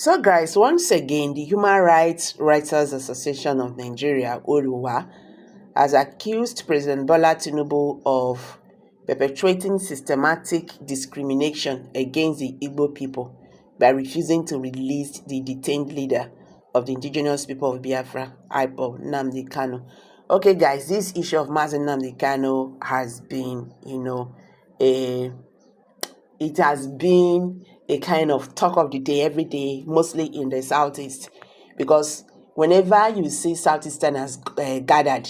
So, guys, once again, the Human Rights Writers Association of Nigeria, HURIWA, has accused President Bola Tinubu of perpetrating systematic discrimination against the Igbo people by refusing to release the detained leader of the indigenous people of Biafra, IPOB, Nnamdi Kanu. Okay, guys, this issue of Nnamdi Kanu has been, it has been a kind of talk of the day every day, mostly in the southeast, because whenever you see southeasterners gathered,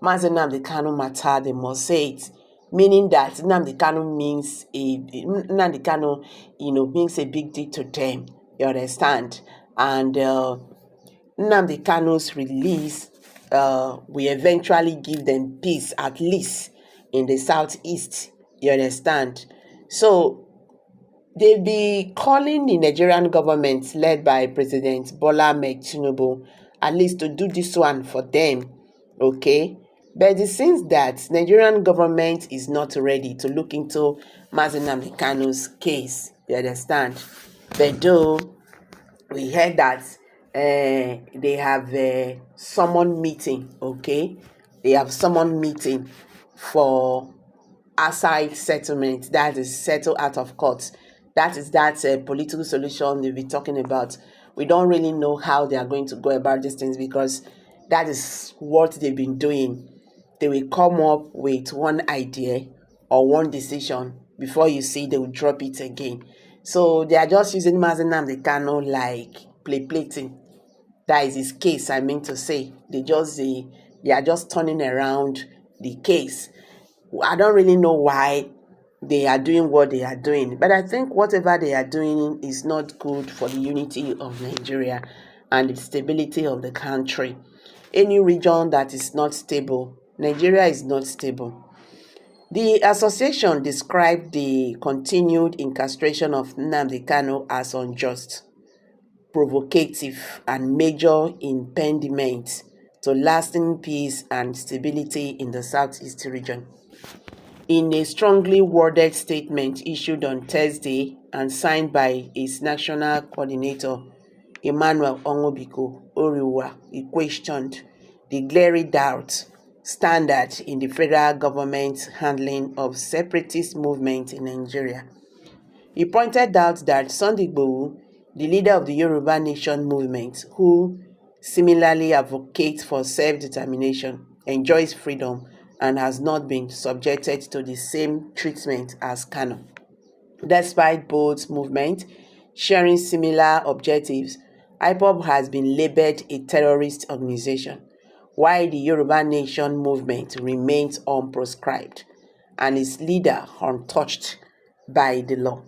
Nnamdi Kanu matter, they must say it, meaning that Nnamdi Kanu means a big deal to them. You understand? And Nnamdi Kanu's release will eventually give them peace, at least in the southeast. You understand? So they be calling the Nigerian government led by President Bola Ahmed Tinubu at least to do this one for them, okay? But it seems that Nigerian government is not ready to look into Nnamdi Kanu's case, you understand? But though we heard that they have summoned meeting, okay? They have summoned meeting for aside settlement, that is settle out of court. That is that political solution they'll be talking about. We don't really know how they are going to go about these things, because that is what they've been doing. They will come up with one idea or one decision, before you see they will drop it again. So they are just using Nnamdi Kanu like plating. That is his case, I mean to say. They are just turning around the case. I don't really know why they are doing what they are doing, but I think whatever they are doing is not good for the unity of Nigeria and the stability of the country. Any region that is not stable, Nigeria is not stable. The association described the continued incarceration of Nnamdi Kanu as unjust, provocative, and major impediment to lasting peace and stability in the Southeast region. In a strongly worded statement issued on Thursday and signed by its national coordinator, Emmanuel Onwubiko HURIWA, he questioned the glaring doubt standard in the federal government's handling of separatist movement in Nigeria. He pointed out that Sunday Igboho, the leader of the Yoruba Nation movement, who similarly advocates for self-determination, enjoys freedom and has not been subjected to the same treatment as Kanu. Despite both movements sharing similar objectives, IPOB has been labeled a terrorist organization, while the Yoruba Nation movement remains unproscribed and its leader untouched by the law.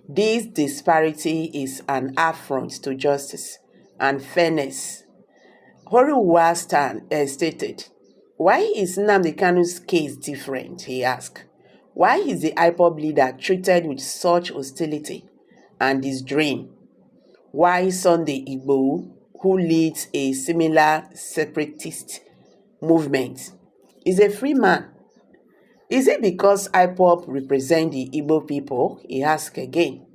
This disparity is an affront to justice and fairness. HURIWA stated, "Why is Nnamdi Kanu's case different?" he asked. "Why is the IPOB leader treated with such hostility and disdain? Why Sunday Igboho, who leads a similar separatist movement, is a free man? Is it because IPOB represent the Igbo people?" he asked again.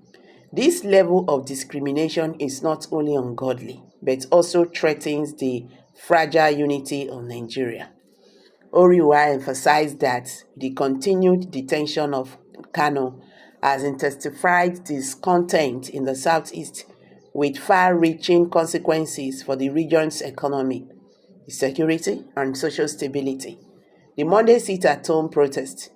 This level of discrimination is not only ungodly, but also threatens the fragile unity of Nigeria. HURIWA emphasized that the continued detention of Kanu has intensified discontent in the southeast, with far-reaching consequences for the region's economy, security, and social stability. The Monday sit-at-home protest,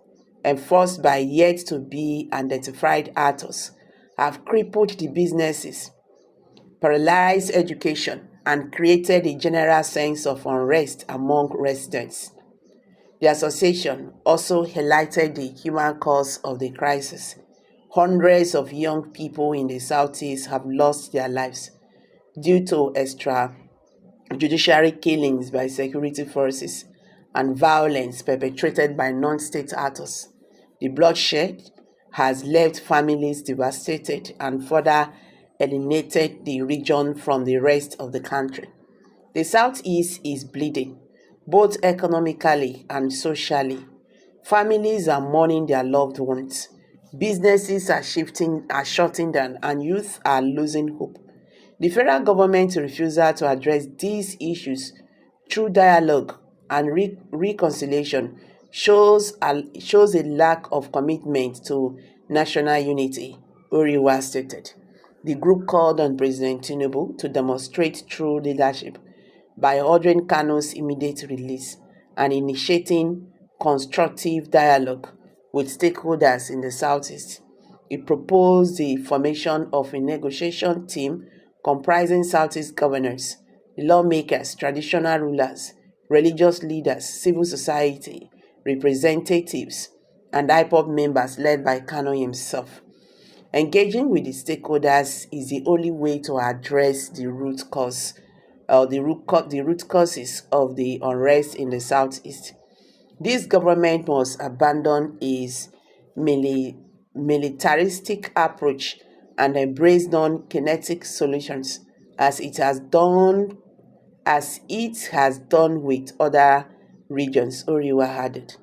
enforced by yet-to-be-identified actors, have crippled the businesses, paralyzed education, and created a general sense of unrest among residents. The association also highlighted the human cause of the crisis. Hundreds of young people in the southeast have lost their lives due to extrajudicial killings by security forces and violence perpetrated by non-state actors. The bloodshed has left families devastated and further alienated the region from the rest of the country. The southeast is bleeding, both economically and socially. Families are mourning their loved ones. Businesses are shutting down, and youth are losing hope. The federal government's refusal to address these issues through dialogue and reconciliation shows a lack of commitment to national unity, HURIWA stated. The group called on President Tinubu to demonstrate true leadership by ordering Kanu's immediate release and initiating constructive dialogue with stakeholders in the Southeast. It proposed the formation of a negotiation team comprising Southeast governors, lawmakers, traditional rulers, religious leaders, civil society, representatives, and IPOB members led by Kanu himself. Engaging with the stakeholders is the only way to address the root causes of the unrest in the Southeast. This government must abandon its militaristic approach and embrace non-kinetic solutions as it has done with other regions, HURIWA added.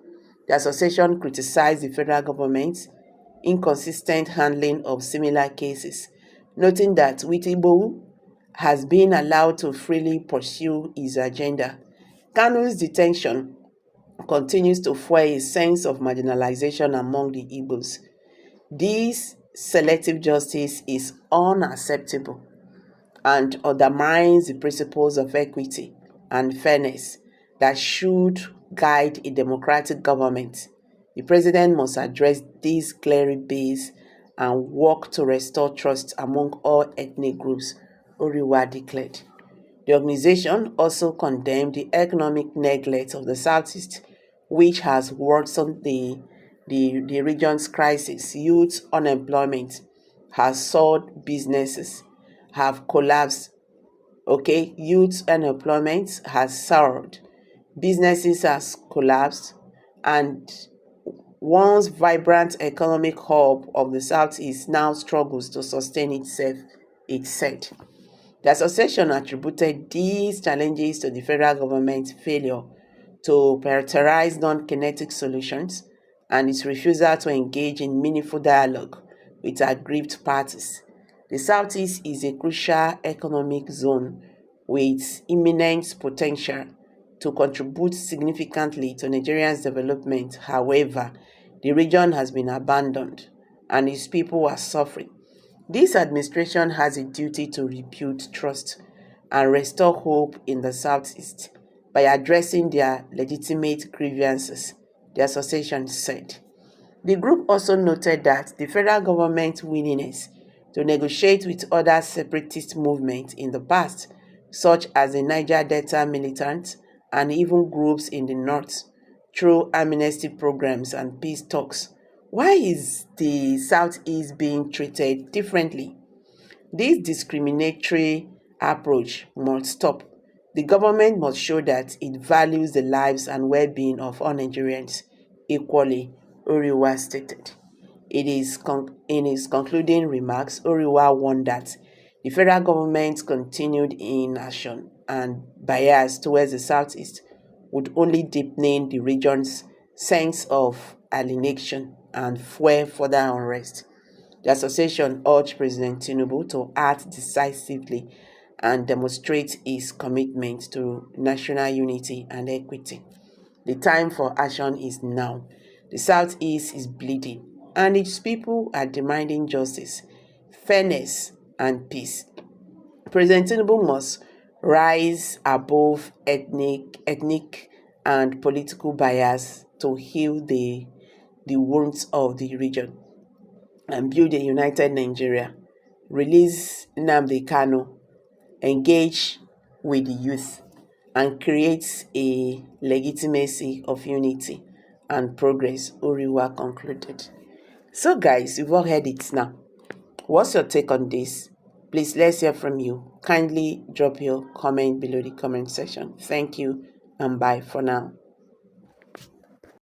The association criticized the federal government's inconsistent handling of similar cases, noting that Witibo has been allowed to freely pursue his agenda. Kanu's detention continues to fuel a sense of marginalization among the Igbos. This selective justice is unacceptable and undermines the principles of equity and fairness that should guide a democratic government. The president must address these glaring bills and work to restore trust among all ethnic groups, HURIWA declared. The organization also condemned the economic neglect of the Southeast, which has worsened the region's crisis. Youth unemployment has soared, businesses have collapsed. Youth unemployment has soared, businesses has collapsed, and once vibrant economic hub of the Southeast now struggles to sustain itself, it said. The association attributed these challenges to the federal government's failure to prioritize non-kinetic solutions and its refusal to engage in meaningful dialogue with aggrieved parties. The Southeast is a crucial economic zone with immense potential to contribute significantly to Nigeria's development. However, the region has been abandoned and its people are suffering. This administration has a duty to rebuild trust and restore hope in the Southeast by addressing their legitimate grievances, the association said. The group also noted that the federal government's willingness to negotiate with other separatist movements in the past, such as the Niger Delta militants and even groups in the north, through amnesty programs and peace talks. Why is the Southeast being treated differently? This discriminatory approach must stop. The government must show that it values the lives and well-being of all Nigerians equally, HURIWA stated. In his concluding remarks, HURIWA warned that the federal government's continued inaction and bias towards the Southeast would only deepen the region's sense of alienation and fuel further unrest. The association urged President Tinubu to act decisively and demonstrate his commitment to national unity and equity. The time for action is now. The Southeast is bleeding, and its people are demanding justice, fairness, and peace. President Tinubu must rise above ethnic and political bias to heal the wounds of the region and build a united Nigeria. Release Nnamdi Kanu, engage with the youth, and create a legitimacy of unity and progress, HURIWA concluded. So guys, you've all heard it now. What's your take on this? Please, let's hear from you. Kindly drop your comment below the comment section. Thank you and bye for now.